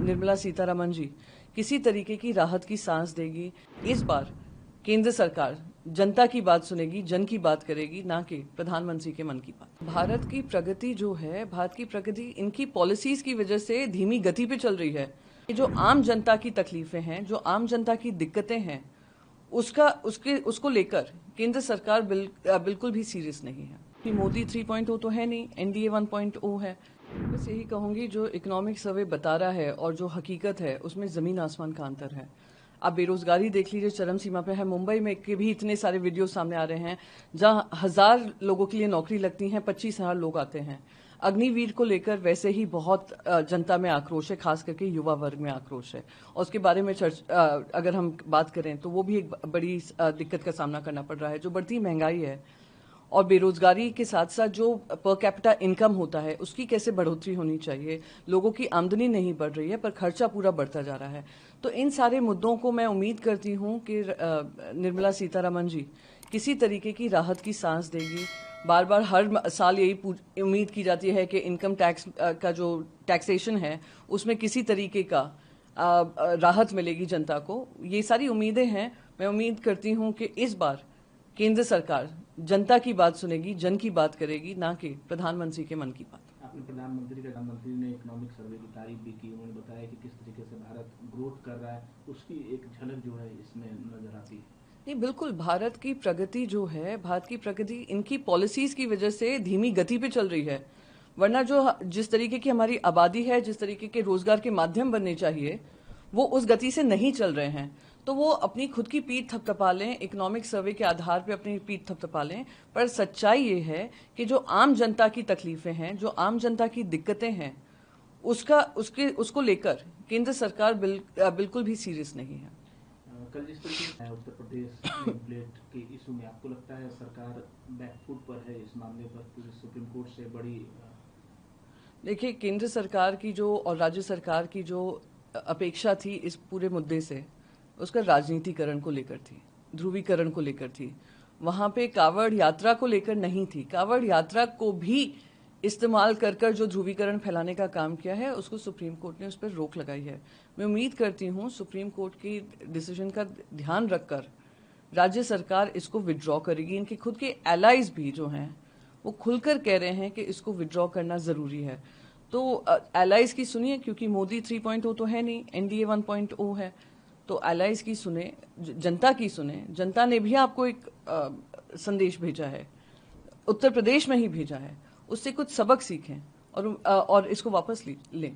निर्मला सीतारमण जी किसी तरीके की राहत की सांस देगी। इस बार केंद्र सरकार जनता की बात सुनेगी, जन की बात करेगी, ना कि प्रधानमंत्री के मन की बात। भारत की प्रगति जो है, भारत की प्रगति इनकी पॉलिसीज की वजह से धीमी गति पे चल रही है। ये जो आम जनता की तकलीफें हैं, जो आम जनता की दिक्कतें हैं, उसको लेकर केंद्र सरकार बिल्कुल भी सीरियस नहीं है। कि मोदी 3.0 तो है नहीं, एनडीए 1.0 है। बस यही कहूंगी, जो इकोनॉमिक सर्वे बता रहा है और जो हकीकत है उसमें जमीन आसमान का अंतर है। आप बेरोजगारी देख लीजिए, चरम सीमा पे है। मुंबई में के भी इतने सारे वीडियो सामने आ रहे हैं जहां 1000 लोगों के लिए नौकरी लगती है, 25,000 लोग आते हैं। अग्निवीर को लेकर वैसे ही बहुत जनता में आक्रोश है, खास करके युवा वर्ग में आक्रोश है। और उसके बारे में अगर हम बात करें तो वो भी एक बड़ी दिक्कत का सामना करना पड़ रहा है। जो बढ़ती महंगाई है और बेरोजगारी के साथ साथ जो पर कैपिटा इनकम होता है, उसकी कैसे बढ़ोतरी होनी चाहिए। लोगों की आमदनी नहीं बढ़ रही है पर खर्चा पूरा बढ़ता जा रहा है। तो इन सारे मुद्दों को मैं उम्मीद करती हूं कि निर्मला सीतारमण जी किसी तरीके की राहत की सांस देगी। बार बार हर साल यही उम्मीद की जाती है कि इनकम टैक्स का जो टैक्सेशन है उसमें किसी तरीके का राहत मिलेगी जनता को। ये सारी उम्मीदें हैं। मैं उम्मीद करती हूं कि इस बार केंद्र सरकार जनता की बात सुनेगी, जन की बात करेगी, ना कि प्रधानमंत्री के मन की बात। आपने प्रधानमंत्री ने इकोनॉमिक सर्वे की तारीफ भी की। उन्होंने बताया कि किस तरीके से भारत ग्रोथ कर रहा है, उसकी एक झलक जो है इसमें नजर आती है। नहीं, बिल्कुल भारत की प्रगति जो है, भारत की प्रगति इनकी पॉलिसीज की वजह से धीमी गति पे चल रही है। वरना जिस तरीके की हमारी आबादी है, जिस तरीके के रोजगार के माध्यम बनने चाहिए, वो उस गति से नहीं चल रहे हैं। तो वो अपनी खुद की पीठ थपथपा लें, इकोनॉमिक सर्वे के आधार पे अपनी पीठ थपथपा लें, पर सच्चाई ये है कि जो आम जनता की तकलीफें हैं, जो आम जनता की दिक्कतें हैं, उसको लेकर केंद्र सरकार बिल्कुल भी सीरियस नहीं है। कल जिस तरीके से उत्तर प्रदेश प्लेट के इशू में आपको लगता है सरकार बैकफुट पर है इस मामले पर, सुप्रीम कोर्ट से बड़ी? देखिए, केंद्र सरकार की जो और राज्य सरकार की जो अपेक्षा थी इस पूरे मुद्दे से, उसका राजनीतिकरण को लेकर थी, ध्रुवीकरण को लेकर थी। वहां पे कावड़ यात्रा को लेकर नहीं थी। कावड़ यात्रा को भी इस्तेमाल कर जो ध्रुवीकरण फैलाने का काम किया है, उसको सुप्रीम कोर्ट ने उस पर रोक लगाई है। मैं उम्मीद करती हूं सुप्रीम कोर्ट की डिसीजन का ध्यान रखकर राज्य सरकार इसको विड्रॉ करेगी। इनके खुद के एलाइज भी जो हैं वो खुलकर कह रहे हैं कि इसको विड्रॉ करना जरूरी है। तो एलाइज की सुनिए, क्योंकि मोदी 3.0 तो है नहीं, एनडीए 1.0 है। तो एलाइज की सुने, जनता की सुने। जनता ने भी आपको एक संदेश भेजा है, उत्तर प्रदेश में ही भेजा है। उससे कुछ सबक सीखें और इसको वापस लें।